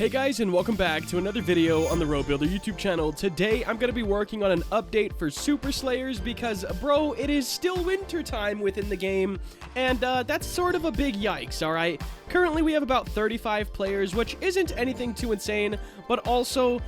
Hey guys, and welcome back to another video on the Robuilder YouTube channel. Today I'm going to be working on an update for Super Slayers because, bro, it is still winter time within the game, and that's sort of a big yikes, alright? Currently we have about 35 players, which isn't anything too insane, but also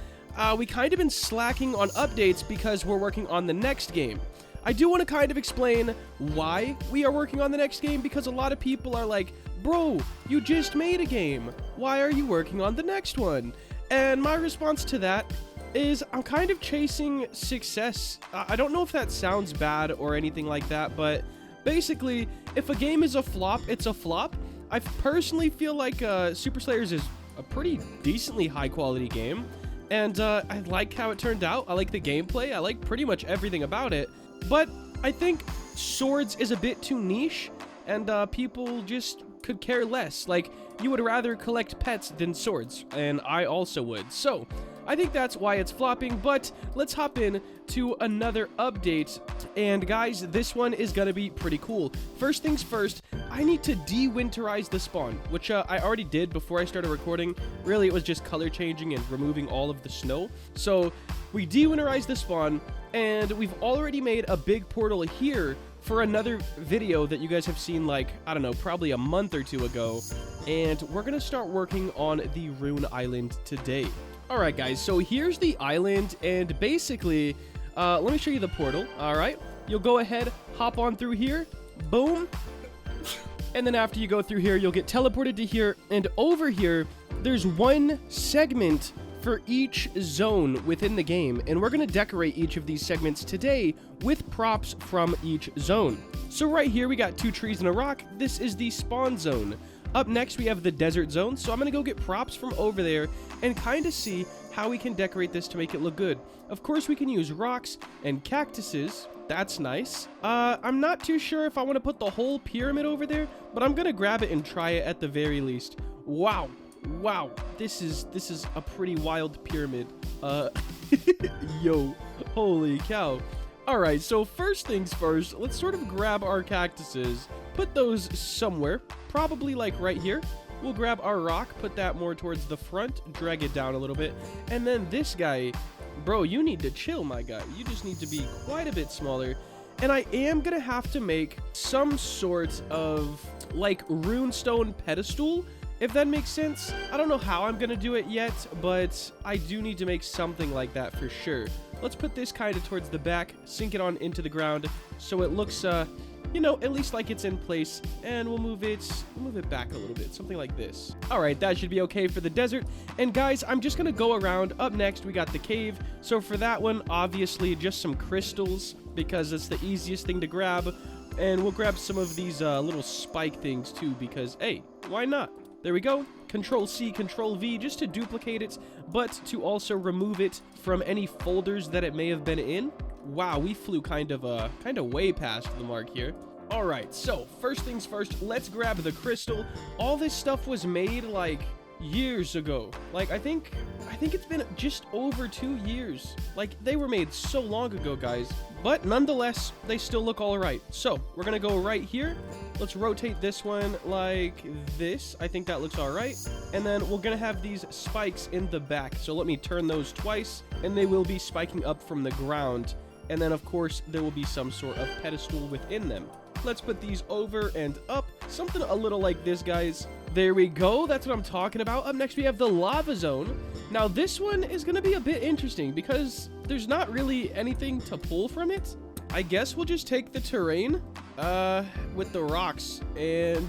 we kind of been slacking on updates because we're working on the next game. I do want to kind of explain why we are working on the next game, because a lot of people are like, bro, you just made a game. Why are you working on the next one? And my response to that is I'm kind of chasing success. I don't know if that sounds bad or anything like that, but basically, if a game is a flop, it's a flop. I personally feel like Super Slayers is a pretty decently high quality game, and I like how it turned out. I like the gameplay. I like pretty much everything about it. But I think swords is a bit too niche, and people just could care less. Like, you would rather collect pets than swords, and I also would. So, I think that's why it's flopping, but let's hop in to another update. And guys, this one is gonna be pretty cool. First things first, I need to de-winterize the spawn, which I already did before I started recording. Really, it was just color changing and removing all of the snow. So, we de-winterized the spawn, and we've already made a big portal here for another video that you guys have seen, like, I don't know, probably a month or two ago. And we're gonna start working on the Rune Island today. Alright guys, so here's the island, and basically, let me show you the portal, alright? You'll go ahead, hop on through here, boom. And then after you go through here, you'll get teleported to here, and over here, there's one segment for each zone within the game, and we're going to decorate each of these segments today with props from each zone. So right here we got 2 trees and a rock. This is the spawn zone. Up next we have the desert zone, so I'm going to go get props from over there and kind of see how we can decorate this to make it look good. Of course we can use rocks and cactuses. That's nice. I'm not too sure if I want to put the whole pyramid over there, but I'm going to grab it and try it at the very least. Wow. Wow, this is a pretty wild pyramid. Yo, holy cow. Alright, so first things first, let's sort of grab our cactuses, put those somewhere, probably like right here. We'll grab our rock, put that more towards the front, drag it down a little bit, and then this guy, bro, you need to chill, my guy. You just need to be quite a bit smaller. And I am gonna have to make some sort of, like, runestone pedestal, if that makes sense. I don't know how I'm gonna do it yet, but I do need to make something like that for sure. Let's put this kind of towards the back, sink it on into the ground, so it looks, you know, at least like it's in place, and we'll move it back a little bit, something like this. Alright, that should be okay for the desert. And guys, I'm just gonna go around. Up next, we got the cave. So for that one, obviously, just some crystals, because it's the easiest thing to grab. And we'll grab some of these little spike things too, because, hey, why not? There we go. Control C, Control V, just to duplicate it, but to also remove it from any folders that it may have been in. Wow, we flew kind of way past the mark here. All right, so first things first, let's grab the crystal. All this stuff was made like years ago. Like I think it's been just over 2 years. Like they were made so long ago, guys. But nonetheless, they still look all right. So we're gonna go right here. Let's rotate this one like this. I think that looks all right. And then we're gonna have these spikes in the back. So let me turn those twice, and they will be spiking up from the ground. And then of course, there will be some sort of pedestal within them. Let's put these over and up. Something a little like this, guys. There we go. That's what I'm talking about. Up next, we have the lava zone. Now, this one is going to be a bit interesting because there's not really anything to pull from it. I guess we'll just take the terrain with the rocks and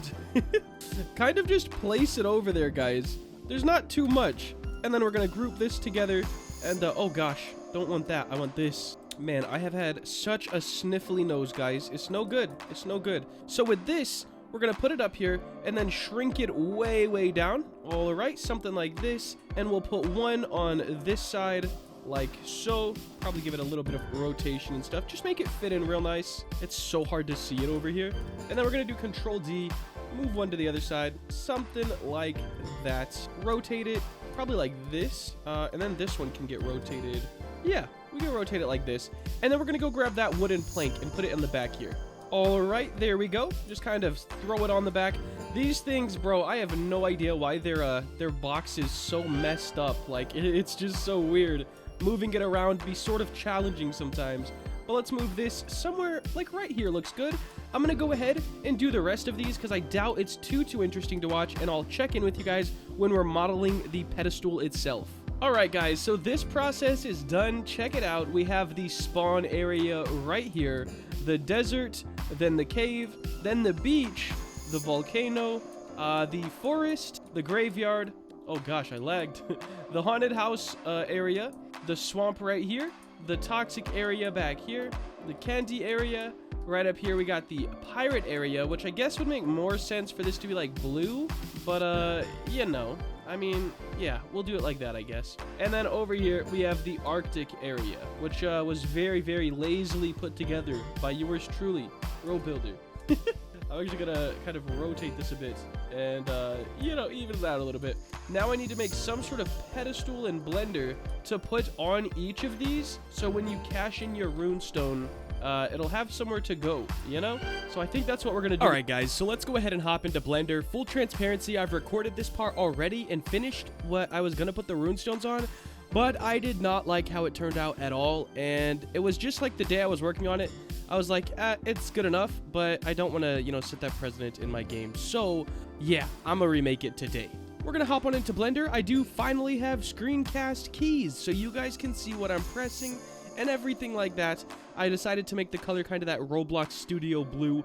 kind of just place it over there, guys. There's not too much. And then we're going to group this together. And, oh gosh, don't want that. I want this. Man, I have had such a sniffly nose, guys. It's no good. It's no good. So with this, we're going to put it up here and then shrink it way, way down. All right, something like this. And we'll put one on this side like so. Probably give it a little bit of rotation and stuff. Just make it fit in real nice. It's so hard to see it over here. And then we're going to do Control D, move one to the other side. Something like that. Rotate it probably like this. And then this one can get rotated. Yeah, we can rotate it like this. And then we're going to go grab that wooden plank and put it in the back here. All right, there we go. Just kind of throw it on the back. These things, bro, I have no idea why their box is so messed up. Like, it's just so weird. Moving it around be sort of challenging sometimes. But let's move this somewhere, like right here looks good. I'm gonna go ahead and do the rest of these because I doubt it's too interesting to watch, and I'll check in with you guys when we're modeling the pedestal itself. Alright guys, so this process is done. Check it out. We have the spawn area right here, the desert, then the cave, then the beach, the volcano, the forest, the graveyard, oh gosh, I lagged, the haunted house area, the swamp right here, the toxic area back here, the candy area. Right up here, we got the pirate area, which I guess would make more sense for this to be like blue, but you know, I mean, yeah, we'll do it like that, I guess. And then over here, we have the Arctic area, which was very, very lazily put together by yours truly, Road Builder. I'm actually gonna kind of rotate this a bit and, you know, even it out a little bit. Now I need to make some sort of pedestal in Blender to put on each of these, so when you cash in your runestone, it'll have somewhere to go, you know? So I think that's what we're gonna do. Alright guys, so let's go ahead and hop into Blender. Full transparency, I've recorded this part already and finished what I was gonna put the runestones on, but I did not like how it turned out at all, and it was just like the day I was working on it, I was like, it's good enough, but I don't want to, you know, set that precedent in my game. So, yeah, I'm gonna remake it today. We're gonna hop on into Blender. I do finally have screencast keys, so you guys can see what I'm pressing and everything like that. I decided to make the color kind of that Roblox Studio blue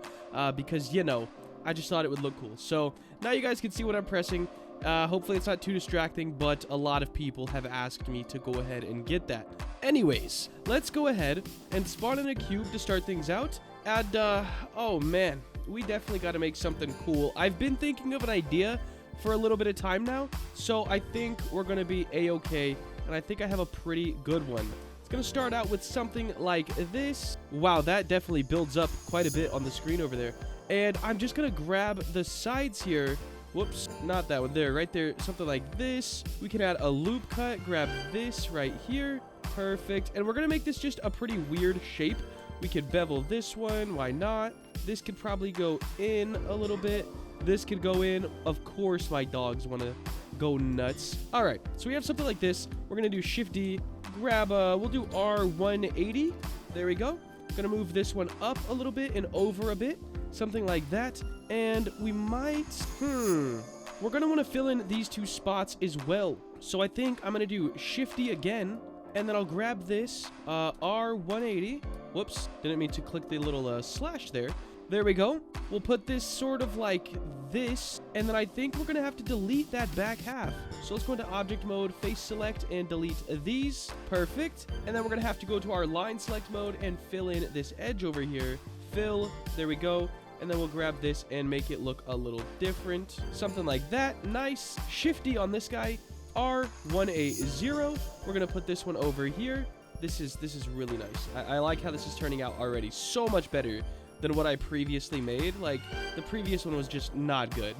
because, you know, I just thought it would look cool. So now you guys can see what I'm pressing. Hopefully it's not too distracting, but a lot of people have asked me to go ahead and get that. Anyways, let's go ahead and spawn in a cube to start things out. And, oh man, we definitely got to make something cool. I've been thinking of an idea for a little bit of time now, so I think we're going to be a-okay, and I think I have a pretty good one. Gonna start out with something like this. Wow, that definitely builds up quite a bit on the screen over there. And I'm just gonna grab the sides here. Whoops, not that one there, right there, something like this. We can add a loop cut, grab this right here. Perfect. And we're gonna make this just a pretty weird shape. We could bevel this one, why not? This could probably go in a little bit. This could go in. Of course my dogs wanna go nuts. All right, so we have something like this. We're gonna do Shift D, grab, we'll do R180. There we go. Gonna move this one up a little bit and over a bit, something like that. And we might, we're gonna wanna fill in these two spots as well. So I think I'm gonna do Shift D again, and then I'll grab this, R180. Whoops, didn't mean to click the little slash there. There we go. We'll put this sort of like this, and then I think we're gonna have to delete that back half. So let's go into object mode, face select, and delete these. Perfect. And then we're gonna have to go to our line select mode and fill in this edge over here. Fill, there we go. And then we'll grab this and make it look a little different. Something like that. Nice. Shift D on this guy. R180. We're gonna put this one over here. This is really nice. I like how this is turning out already. So much better than what I previously made. Like, the previous one was just not good.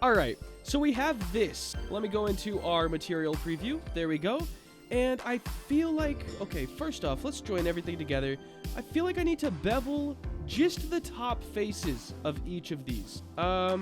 Alright, so we have this. Let me go into our material preview. There we go. And I feel like, okay, first off, let's join everything together. I feel like I need to bevel just the top faces of each of these. I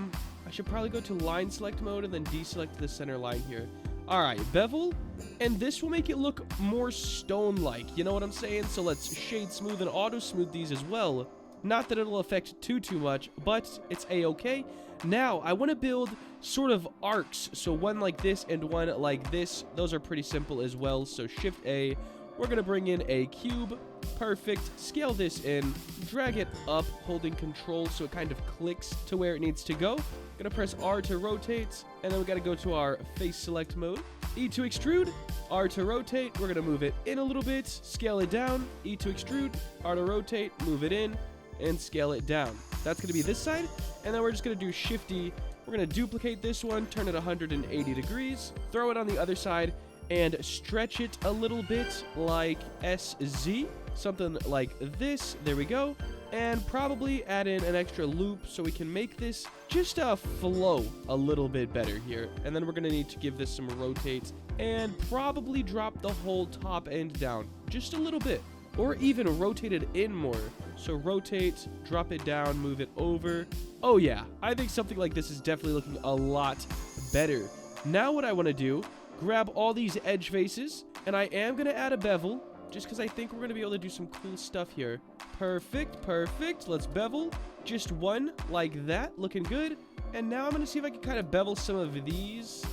should probably go to line select mode and then deselect the center line here. Alright, bevel, and this will make it look more stone-like, you know what I'm saying? So let's shade smooth and auto smooth these as well. Not that it'll affect too much, but it's a-okay. Now, I want to build sort of arcs, so one like this and one like this. Those are pretty simple as well, so Shift A. We're going to bring in a cube. Perfect. Scale this in. Drag it up, holding Control so it kind of clicks to where it needs to go. Going to press R to rotate, and then we got to go to our face select mode. E to extrude, R to rotate. We're going to move it in a little bit, scale it down. E to extrude, R to rotate, move it in, and scale it down. That's going to be this side, and then we're just going to do Shift D. We're going to duplicate this one, turn it 180 degrees, throw it on the other side, and stretch it a little bit like SZ, something like this. There we go. And probably add in an extra loop so we can make this just flow a little bit better here. And then we're going to need to give this some rotate and probably drop the whole top end down just a little bit, or even rotate it in more. So rotate, drop it down, move it over. Oh yeah, I think something like this is definitely looking a lot better. Now what I want to do, grab all these edge faces, and I am going to add a bevel, just because I think we're going to be able to do some cool stuff here. Perfect, perfect. Let's bevel. Just one, like that. Looking good. And now I'm going to see if I can kind of bevel some of these,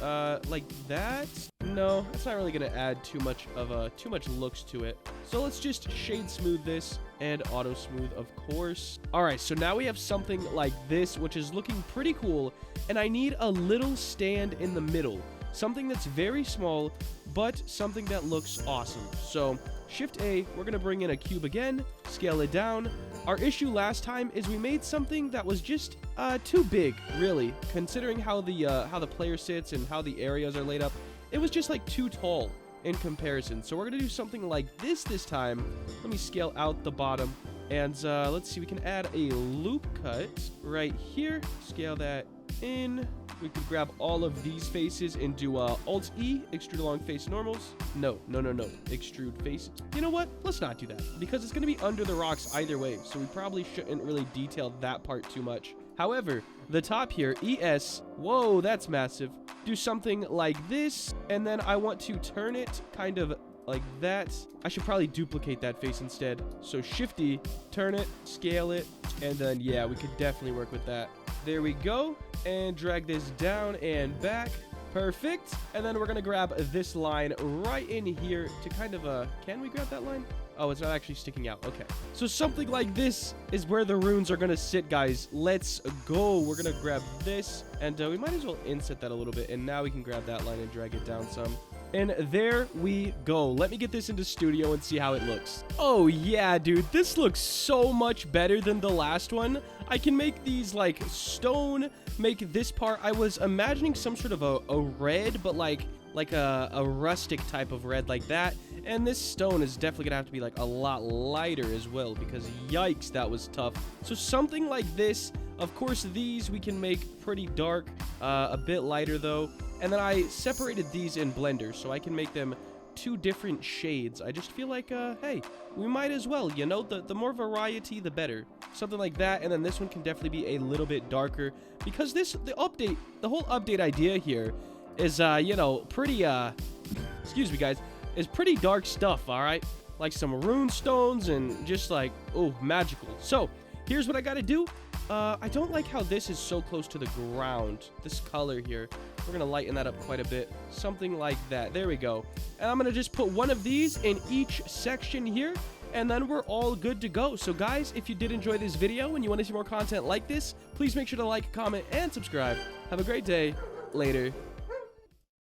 like that. No, that's not really going to add too much looks to it. So let's just shade smooth this and auto smooth, of course. All right, so now we have something like this, which is looking pretty cool. And I need a little stand in the middle. Something that's very small, but something that looks awesome. So Shift A, we're going to bring in a cube again, scale it down. Our issue last time is we made something that was just too big, really, considering how the player sits and how the areas are laid up. It was just like too tall in comparison. So we're going to do something like this time. Let me scale out the bottom. And let's see, we can add a loop cut right here. Scale that in. We could grab all of these faces and do Alt-E, extrude along face normals. No. Extrude faces. You know what? Let's not do that, because it's going to be under the rocks either way, so we probably shouldn't really detail that part too much. However, the top here, ES, whoa, that's massive. Do something like this, and then I want to turn it kind of like that. I should probably duplicate that face instead. So Shift-E, turn it, scale it, and then, yeah, we could definitely work with that. There we go, and drag this down and back. Perfect. And then we're going to grab this line right in here to kind of, can we grab that line? Oh, it's not actually sticking out. Okay. So something like this is where the runes are going to sit, guys. Let's go. We're going to grab this, and we might as well inset that a little bit, and now we can grab that line and drag it down some. And there we go. Let me get this into studio and see how it looks. Oh yeah, dude, this looks so much better than the last one. I can make these like stone, make this part. I was imagining some sort of a red, but like a rustic type of red like that. And this stone is definitely gonna have to be like a lot lighter as well, because yikes, that was tough. So something like this. Of course, these we can make pretty dark, a bit lighter though. And then I separated these in Blender, so I can make them two different shades. I just feel like, hey, we might as well, you know, the more variety, the better. Something like that, and then this one can definitely be a little bit darker, because the whole update idea here is, you know, pretty, excuse me, guys, is pretty dark stuff, all right? Like some rune stones and just like, oh, magical. So, here's what I gotta do. I don't like how this is so close to the ground, this color here. We're going to lighten that up quite a bit. Something like that. There we go. And I'm going to just put one of these in each section here, and then we're all good to go. So guys, if you did enjoy this video and you want to see more content like this, please make sure to like, comment, and subscribe. Have a great day. Later.